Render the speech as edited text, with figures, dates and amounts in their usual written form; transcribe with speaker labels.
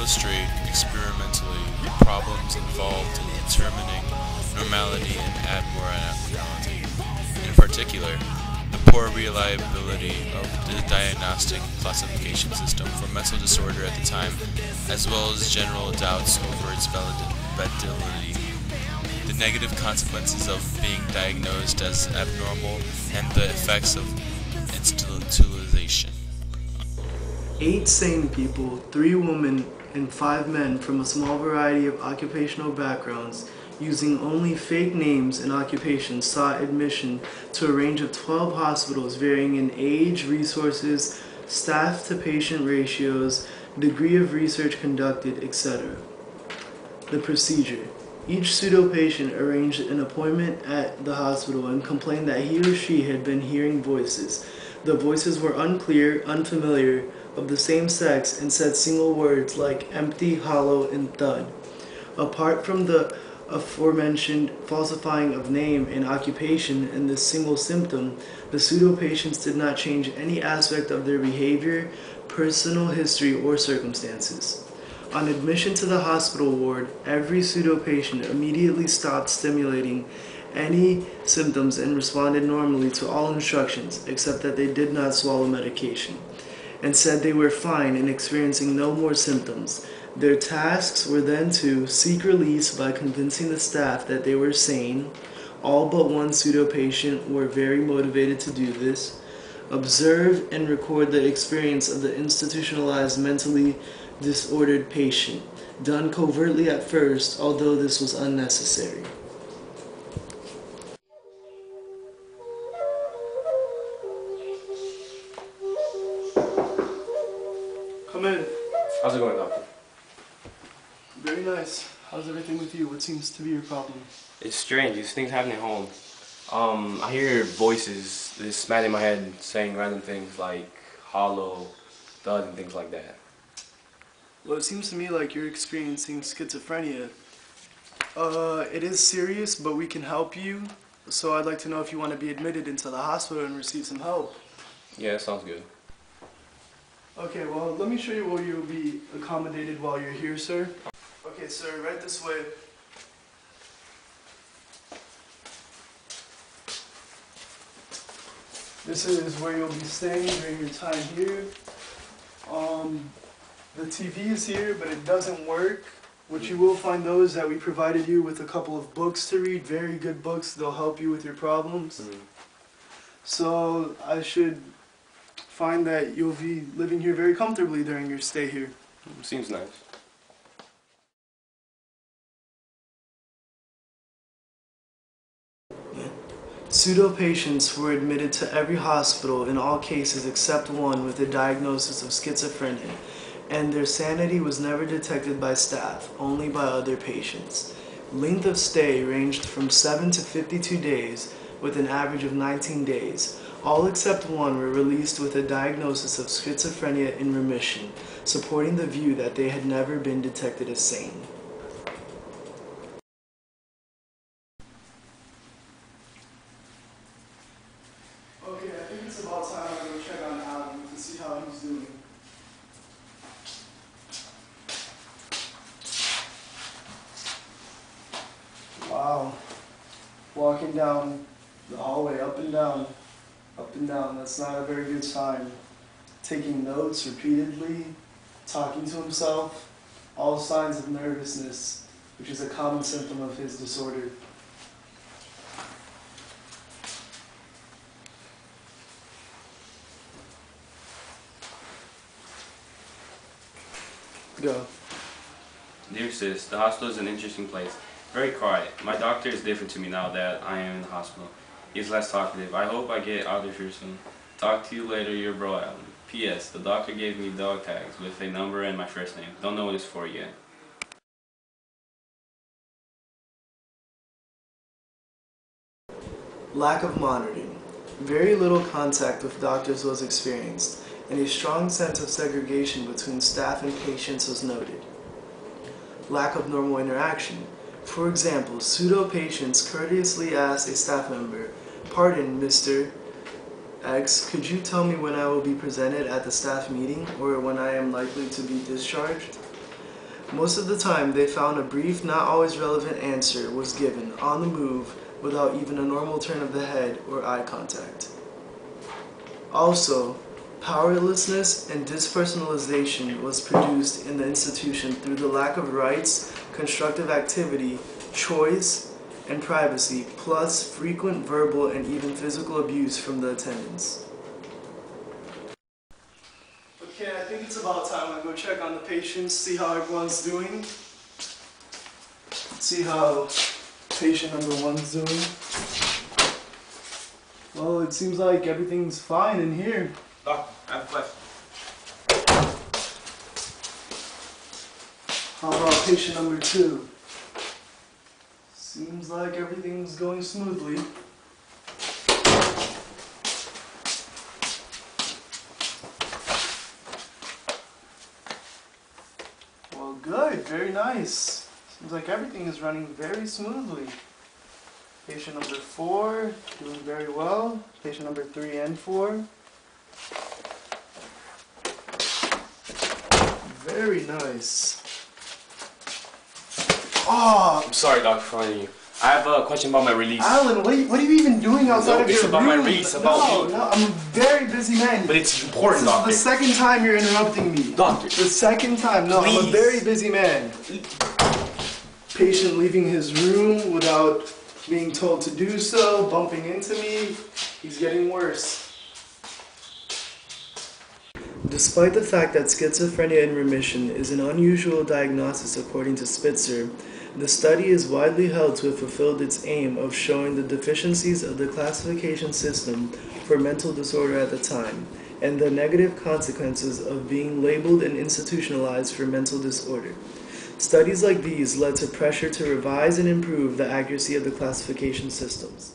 Speaker 1: illustrate experimentally problems involved in determining normality and abnormality. In particular, the poor reliability of the diagnostic classification system for mental disorder at the time, as well as general doubts over its validity, the negative consequences of being diagnosed as abnormal, and the effects of institutionalization.
Speaker 2: 8 sane people, 3 women, and 5 men from a small variety of occupational backgrounds, using only fake names and occupations, sought admission to a range of 12 hospitals varying in age, resources, staff-to-patient ratios, degree of research conducted, etc. The procedure. Each pseudo-patient arranged an appointment at the hospital and complained that he or she had been hearing voices. The voices were unclear, unfamiliar, of the same sex, and said single words like empty, hollow, and thud. Apart from the aforementioned falsifying of name and occupation and this single symptom, the pseudo-patients did not change any aspect of their behavior, personal history, or circumstances. On admission to the hospital ward, every pseudo-patient immediately stopped stimulating any symptoms and responded normally to all instructions, except that they did not swallow medication, and said they were fine and experiencing no more symptoms. Their tasks were then to seek release by convincing the staff that they were sane. All but one pseudo-patient were very motivated to do this. Observe and record the experience of the institutionalized mentally disordered patient, done covertly at first, although this was unnecessary. Come in.
Speaker 3: How's it going, doctor?
Speaker 2: Very nice. How's everything with you? What seems to be your problem?
Speaker 3: It's strange. These things happen at home. I hear voices, this man in my head saying random things like hollow, thud, and things like that.
Speaker 2: Well, it seems to me like you're experiencing schizophrenia. It is serious, but we can help you. So I'd like to know if you want to be admitted into the hospital and receive some help.
Speaker 3: Yeah, that sounds good.
Speaker 2: Okay, well, let me show you where you'll be accommodated while you're here, sir. Okay, sir, right this way. This is where you'll be staying during your time here. The TV is here, but it doesn't work. What you will find though is that we provided you with a couple of books to read, very good books. They'll help you with your problems. So I should find that you'll be living here very comfortably during your stay here.
Speaker 3: Seems nice.
Speaker 2: Pseudo-patients were admitted to every hospital in all cases except one with a diagnosis of schizophrenia, and their sanity was never detected by staff, only by other patients. Length of stay ranged from 7 to 52 days, with an average of 19 days. All except one were released with a diagnosis of schizophrenia in remission, supporting the view that they had never been detected as sane. Okay, I think it's about time I go check on Adam to see how he's doing. Wow. Walking down the hallway, up and down, that's not a very good sign. Taking notes repeatedly, talking to himself, all signs of nervousness, which is a common symptom of his disorder. Go.
Speaker 3: Dear sis, the hospital is an interesting place. Very quiet. My doctor is different to me now that I am in the hospital. He's less talkative. I hope I get out of here soon. Talk to you later, your bro Alan. P.S. The doctor gave me dog tags with a number and my first name. Don't know what it's for yet.
Speaker 2: Lack of monitoring. Very little contact with doctors was experienced, and a strong sense of segregation between staff and patients was noted. Lack of normal interaction. For example, pseudo-patients courteously asked a staff member, "Pardon, Mr. X, could you tell me when I will be presented at the staff meeting or when I am likely to be discharged?" Most of the time, they found a brief, not always relevant answer was given on the move without even a normal turn of the head or eye contact. Also, powerlessness and dispersonalization was produced in the institution through the lack of rights, constructive activity, choice, and privacy, plus frequent verbal and even physical abuse from the attendants. Okay, I think it's about time I go check on the patients, see how everyone's doing. See how patient number 1's doing. Well, it seems like everything's fine in here.
Speaker 3: Doc, I have a question.
Speaker 2: How about patient number 2? Seems like everything's going smoothly. Well, good, very nice. Seems like everything is running very smoothly. Patient number 4, doing very well. Patient number 3 and 4. Very nice. Oh,
Speaker 3: I'm sorry, Doc, for finding you. I have a question about my release.
Speaker 2: Alan, what are you even doing outside of your room?
Speaker 3: It's about my release, about you.
Speaker 2: No, I'm a very busy man.
Speaker 3: But it's important, Doctor.
Speaker 2: This is the second time you're interrupting me.
Speaker 3: Doctor.
Speaker 2: The second time. No,
Speaker 3: Please.
Speaker 2: I'm a very busy man. Patient leaving his room without being told to do so, bumping into me. He's getting worse. Despite the fact that schizophrenia in remission is an unusual diagnosis according to Spitzer, the study is widely held to have fulfilled its aim of showing the deficiencies of the classification system for mental disorder at the time, and the negative consequences of being labeled and institutionalized for mental disorder. Studies like these led to pressure to revise and improve the accuracy of the classification systems.